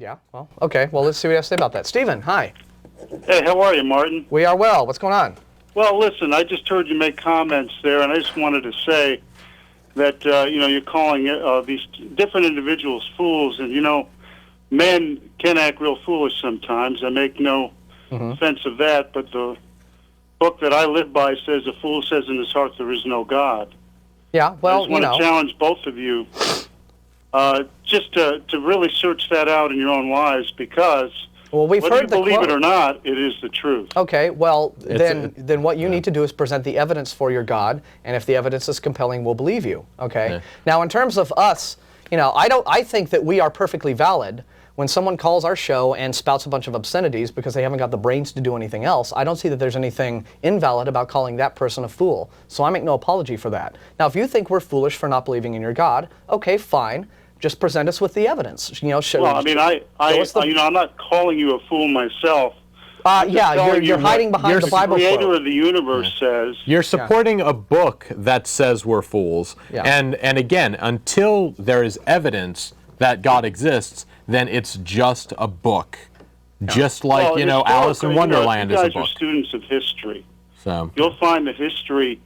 Yeah, well, okay. Well, let's see what you have to say about that. Stephen, hi. Hey, how are you, Martin? We are well. What's going on? Well, listen, I just heard you make comments there, and I just wanted to say that, you're calling these different individuals fools, and, men can act real foolish sometimes. I make no sense of that, but the book that I live by says, a fool says in his heart there is no God. Yeah, well, I just want to challenge both of you just to really search that out in your own lives, because well, we've whether heard you the believe quote. it or not, it is the truth. Okay, well, then what you need to do is present the evidence for your God, and if the evidence is compelling, we'll believe you, okay? Yeah. Now, in terms of us, I think that we are perfectly valid. When someone calls our show and spouts a bunch of obscenities because they haven't got the brains to do anything else, I don't see that there's anything invalid about calling that person a fool. So I make no apology for that. Now, if you think we're foolish for not believing in your God, okay, fine. Just present us with the evidence. Well, I mean, I'm not calling you a fool myself. Yeah, you're hiding behind the Bible quote. The creator of the universe says. You're supporting a book that says we're fools. Yeah. And again, until there is evidence that God exists, then it's just a book. Yeah. Just like, Alice in Wonderland is a book. You guys are students of history. So you'll find that history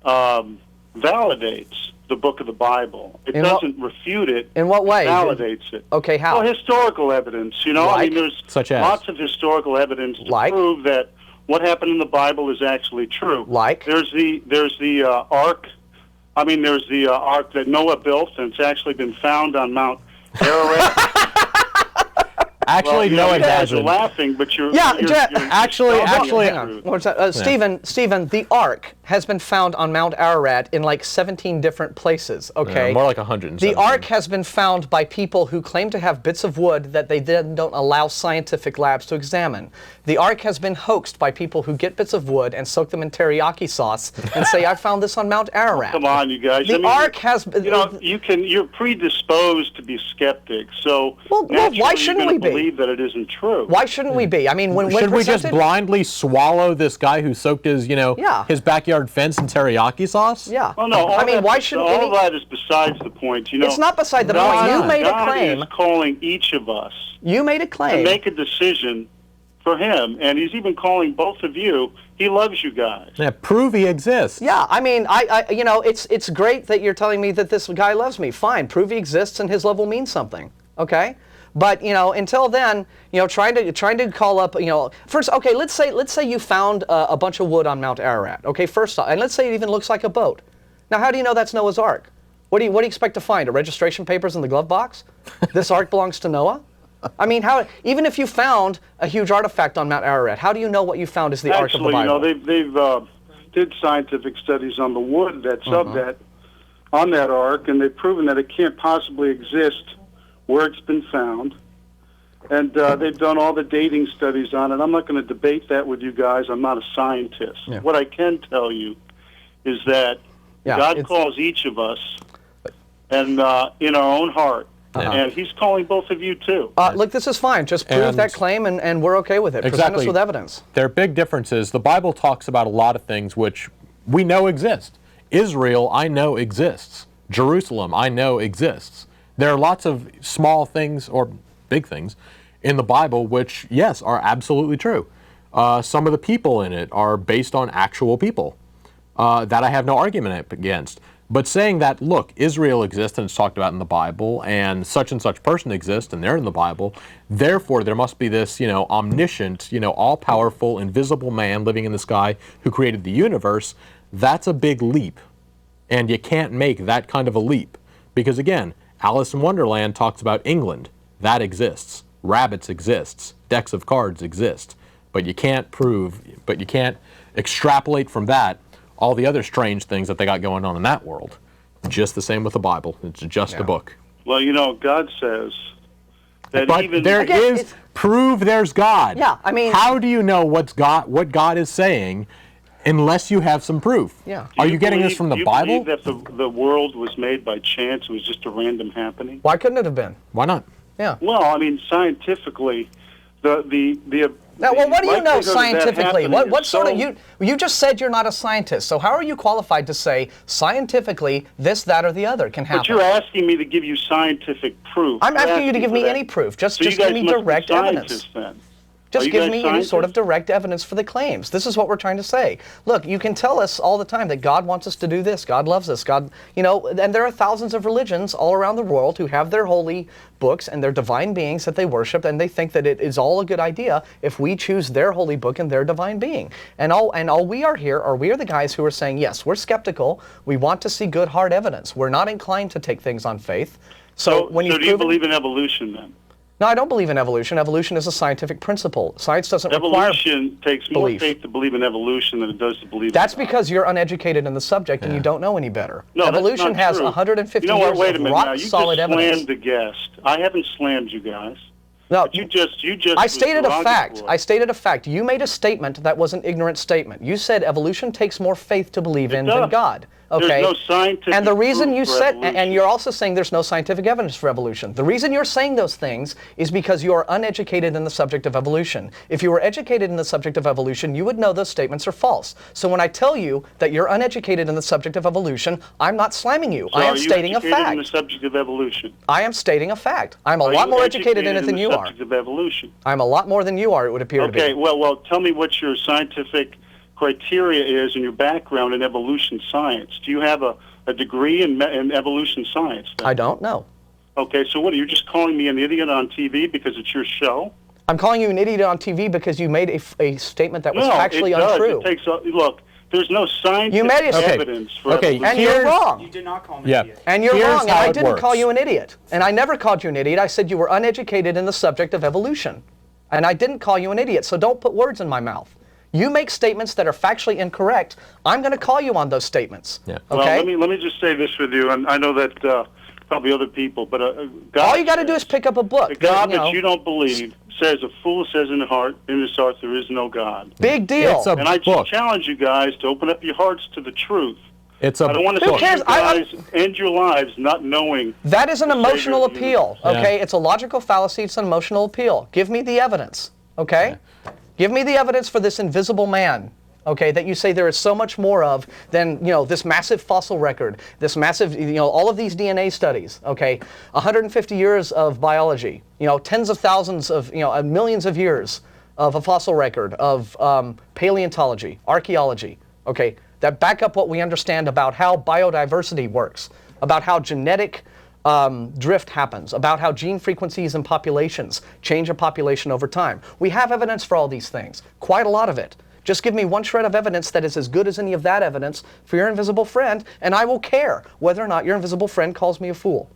validates the book of the Bible. It doesn't refute it. In what way? It validates it. Okay, how? Well, historical evidence. I mean, there's lots of historical evidence to prove that what happened in the Bible is actually true. Like? There's the ark. I mean, there's the ark that Noah built, and it's actually been found on Mount Ararat. Actually, well, no, it hasn't. You're laughing, but you're actually, hang on. What's that? Stephen, the Ark has been found on Mount Ararat in like 17 different places. Okay, more like 100. The Ark has been found by people who claim to have bits of wood that they then don't allow scientific labs to examine. The Ark has been hoaxed by people who get bits of wood and soak them in teriyaki sauce and say, "I found this on Mount Ararat." Come on, you guys. The Ark has. You're predisposed to be skeptics. So well, why shouldn't we be? Believe that it isn't true. Why shouldn't we be? I mean, should we just blindly swallow this guy who soaked his, his backyard fence in teriyaki sauce? Yeah. Well, no. I mean, why shouldn't all of that is besides the point. It's not beside the point. You made a claim. God is calling each of us. You made a claim. To make a decision for him, and he's even calling both of you. He loves you guys. Yeah, prove he exists. Yeah, I mean, it's great that you're telling me that this guy loves me. Fine, prove he exists, and his love will mean something. Okay. But until then, trying to call up, first, okay, let's say you found a bunch of wood on Mount Ararat. Okay, first off, and let's say it even looks like a boat. Now, how do you know that's Noah's Ark? What do you expect to find? A registration papers in the glove box? This Ark belongs to Noah? I mean, even if you found a huge artifact on Mount Ararat, how do you know what you found is the Ark of the Bible? They've did scientific studies on the wood that's on that Ark, and they've proven that it can't possibly exist where it's been found, and they've done all the dating studies on it. I'm not going to debate that with you guys. I'm not a scientist. Yeah. What I can tell you is that God calls each of us, and in our own heart, and He's calling both of you too. Look, this is fine. Just prove that claim, and we're okay with it. Exactly. Present us with evidence. There are big differences. The Bible talks about a lot of things which we know exist. Israel, I know exists. Jerusalem, I know exists. There are lots of small things, or big things, in the Bible which, yes, are absolutely true. Some of the people in it are based on actual people. That I have no argument against. But saying that, look, Israel exists and it's talked about in the Bible, and such person exists and they're in the Bible, therefore there must be this, omniscient, all-powerful, invisible man living in the sky who created the universe, that's a big leap. And you can't make that kind of a leap. Because again, Alice in Wonderland talks about England. That exists. Rabbits exists. Decks of cards exist. But you can't extrapolate from that all the other strange things that they got going on in that world. Just the same with the Bible. It's just a book. Well, God says that prove there's God. Yeah, I mean, how do you know what God is saying unless you have some proof? Yeah. Are you getting this from the Bible? Do you believe that the world was made by chance? It was just a random happening? Why couldn't it have been? Why not? Yeah. Well, I mean, scientifically, the Now, well, what do you know likelihood of that scientifically? happening What is sort of so- you just said you're not a scientist. So how are you qualified to say scientifically this, that, or the other can happen? But you're asking me to give you scientific proof. I'm You're asking you to give for me that. any proof. Just So you give guys me must be direct evidence. scientists then. Just Are you give guys me any sort of scientists? direct evidence for the claims. This is what we're trying to say. Look, you can tell us all the time that God wants us to do this. God loves us. God, and there are thousands of religions all around the world who have their holy books and their divine beings that they worship, and they think that it is all a good idea if we choose their holy book and their divine being. And all we are here are we are the guys who are saying, yes, we're skeptical. We want to see good hard evidence. We're not inclined to take things on faith. So when do you believe in evolution then? No, I don't believe in evolution. Evolution is a scientific principle. Science doesn't require Evolution takes more belief. faith to believe in evolution than it does to believe That's in God. because you're uneducated in the subject and you don't know any better. No, that's Evolution not has true. 150 you know what? years Wait a of minute now. rock You solid just evidence. slammed the guest. I haven't slammed you guys. No, But you just. I stated a fact. derogatory. I stated a fact. You made a statement that was an ignorant statement. You said evolution takes more faith to believe in than does. God. There's Okay. no scientific and the reason proof you for said, evolution. and you're also saying there's no scientific evidence for evolution. The reason you're saying those things is because you are uneducated in the subject of evolution. If you were educated in the subject of evolution, you would know those statements are false. So when I tell you that you're uneducated in the subject of evolution, I'm not slamming you. So I am are you stating a educated fact. in the subject of evolution? I am stating a fact. I'm a Are lot you more educated in it than the you are. subject of evolution? I'm a lot more than you are, it would appear to be. Okay. Well, tell me what your scientific criteria is and your background in evolution science. Do you have a degree in evolution science? Then? I don't know. Okay, so what, are you just calling me an idiot on TV because it's your show? I'm calling you an idiot on TV because you made a statement that was No, factually it does. untrue. It takes look, there's no scientific made it- Okay. evidence for Okay, evolution. And you're Here's- wrong. You did not call me Yeah. an idiot. And you're Here's wrong, and how I it didn't works. call you an idiot. And I never called you an idiot. I said you were uneducated in the subject of evolution. And I didn't call you an idiot, so don't put words in my mouth. You make statements that are factually incorrect. I'm going to call you on those statements. Yeah. Okay? Well, let me just say this with you, and I know that probably other people, but God All you got to do is pick up a book. the God you know. that you don't believe says, "A fool says in his heart there is no God." Big deal. It's a And I book. just challenge you guys to open up your hearts to the truth. It's a I don't want to Who see cares? you guys end your lives not knowing. That is an the emotional Savior of the appeal, universe. okay? Yeah. It's a logical fallacy, it's an emotional appeal. Give me the evidence, okay? Give me the evidence for this invisible man, okay, that you say there is so much more of than, this massive fossil record, this massive, all of these DNA studies, okay? 150 years of biology, tens of thousands of, millions of years of a fossil record, of paleontology, archaeology, okay, that back up what we understand about how biodiversity works, about how genetic drift happens, about how gene frequencies and populations change a population over time. We have evidence for all these things, quite a lot of it. Just give me one shred of evidence that is as good as any of that evidence for your invisible friend, and I will care whether or not your invisible friend calls me a fool.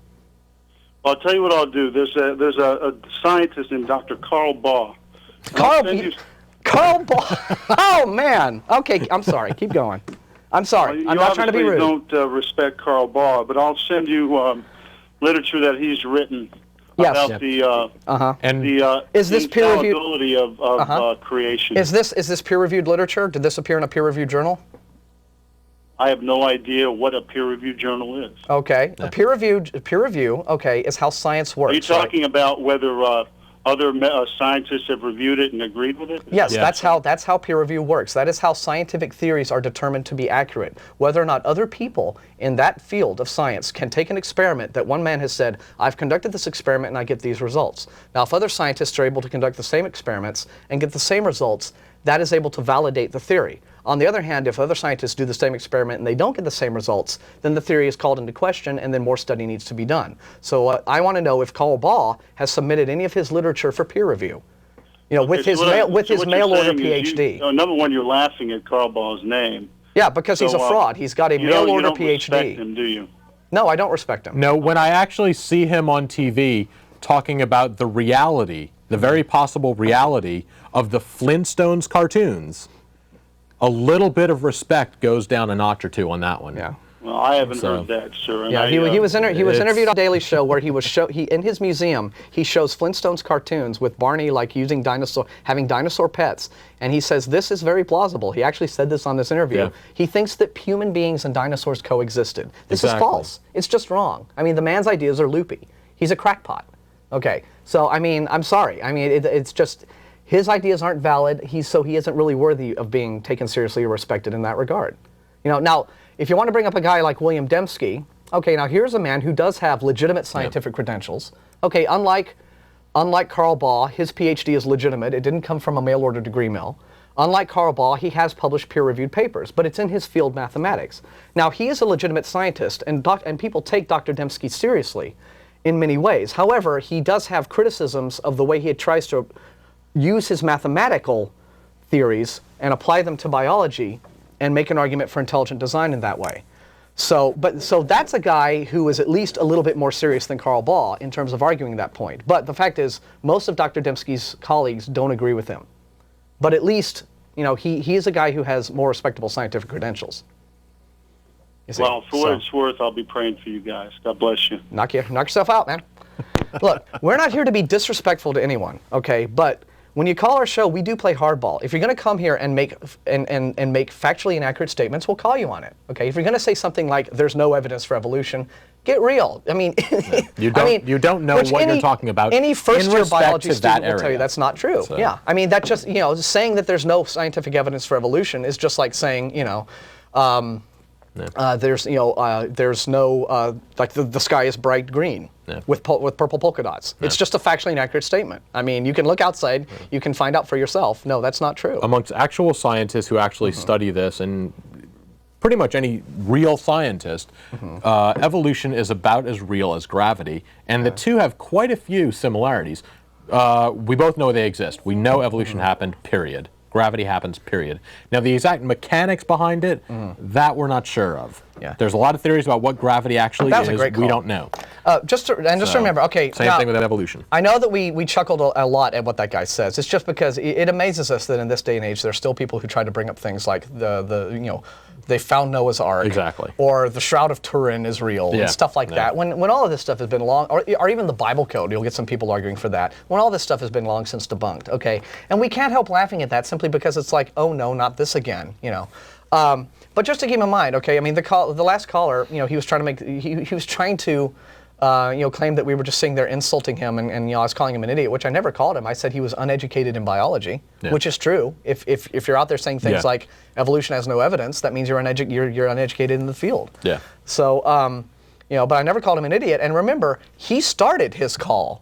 Well, I'll tell you what I'll do. There's a scientist named Dr. Carl Baugh. Carl Baugh. Oh, man. Okay, I'm sorry. Keep going. I'm sorry. You I'm not trying to be rude. don't respect Carl Baugh, but I'll send you literature that he's written Yes. about and the Is this peer-reviewed? infallibility of creation. Is this peer-reviewed literature? Did this appear in a peer-reviewed journal? I have no idea what a peer-reviewed journal is. Okay. A peer review, okay, is how science works. Are you talking about whether other scientists have reviewed it and agreed with it? Yes, Yeah. that's how peer review works. That is how scientific theories are determined to be accurate. Whether or not other people in that field of science can take an experiment that one man has said, I've conducted this experiment and I get these results. Now, if other scientists are able to conduct the same experiments and get the same results, that is able to validate the theory. On the other hand, if other scientists do the same experiment and they don't get the same results, then the theory is called into question and then more study needs to be done. So I want to know if Carl Baugh has submitted any of his literature for peer review, with his mail order PhD. Number one, you're laughing at Carl Baugh's name. Yeah, because he's a fraud. He's got a mail order You don't respect PhD. him, do you? No, I don't respect him. no, when I actually see him on TV talking about the reality, the very possible reality of the Flintstones cartoons, a little bit of respect goes down a notch or two on that one. Yeah. Well, I haven't heard that, sir. And Yeah, he was interviewed on Daily Show where he was in his museum he shows Flintstones cartoons with Barney having dinosaur pets, and he says this is very plausible. He actually said this on this interview. Yeah. He thinks that human beings and dinosaurs coexisted. This is Exactly. false. It's just wrong. I mean, the man's ideas are loopy. He's a crackpot. Okay, so I mean, I'm sorry. I mean, it's just. his ideas aren't valid, so he isn't really worthy of being taken seriously or respected in that regard. Now, if you want to bring up a guy like William Dembski, okay, now here's a man who does have legitimate scientific credentials. Okay, unlike Karl Baugh, his PhD is legitimate. It didn't come from a mail-order degree mill. Unlike Karl Baugh, he has published peer-reviewed papers, but it's in his field, mathematics. Now, he is a legitimate scientist, and people take Dr. Dembski seriously in many ways. However, he does have criticisms of the way he tries to use his mathematical theories and apply them to biology and make an argument for intelligent design in that way. So that's a guy who is at least a little bit more serious than Karl Baugh in terms of arguing that point. But the fact is, most of Dr. Dembski's colleagues don't agree with him. But at least, he is a guy who has more respectable scientific credentials. Well, for what it's worth, I'll be praying for you guys. God bless you. Knock yourself out, man. Look, we're not here to be disrespectful to anyone, okay? But when you call our show, we do play hardball. If you're going to come here and make factually inaccurate statements, we'll call you on it. Okay? If you're going to say something like "there's no evidence for evolution," get real. I mean, you don't know what you're talking about. Any first-year biology student will tell you that's not true. So. Yeah, I mean, that just saying that there's no scientific evidence for evolution is just like saying there's no like the sky is bright green with purple polka dots. It's just a factually inaccurate statement. I mean, you can look outside, you can find out for yourself. No, that's not true. Amongst actual scientists who actually study this, and pretty much any real scientist, evolution is about as real as gravity, and the two have quite a few similarities. We both know they exist. We know evolution happened, period. Gravity happens, period. Now, the exact mechanics behind it, that we're not sure of. Yeah. There's a lot of theories about what gravity actually is. A great call. We don't know. Just remember, okay. Same thing with evolution. I know that we chuckled a lot at what that guy says. It's just because it amazes us that in this day and age, there's still people who try to bring up things like they found Noah's Ark. Exactly. Or the Shroud of Turin is real and stuff like that. When all of this stuff has been long, or even the Bible code, you'll get some people arguing for that. When all this stuff has been long since debunked, okay? And we can't help laughing at that simply because it's like, oh no, not this again, But just to keep in mind, okay, I mean, the last caller, he was trying to claim that we were just sitting there insulting him, and I was calling him an idiot, which I never called him. I said he was uneducated in biology, which is true. If you're out there saying things like evolution has no evidence, that means you're uneducated in the field. Yeah. So, but I never called him an idiot. And remember, he started his call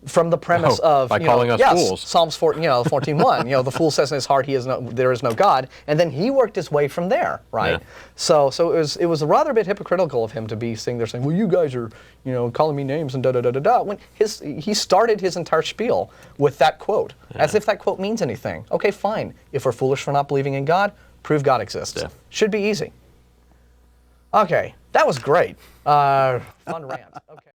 from the premise of by calling us fools. Psalms 14:1. The fool says in his heart there is no God, and then he worked his way from there, right? Yeah. So it was a rather bit hypocritical of him to be sitting there saying, well, you guys are calling me names and da da da da da. When he started his entire spiel with that quote, as if that quote means anything. Okay, fine. If we're foolish for not believing in God, prove God exists. Yeah. Should be easy. Okay, that was great. Fun rant. Okay.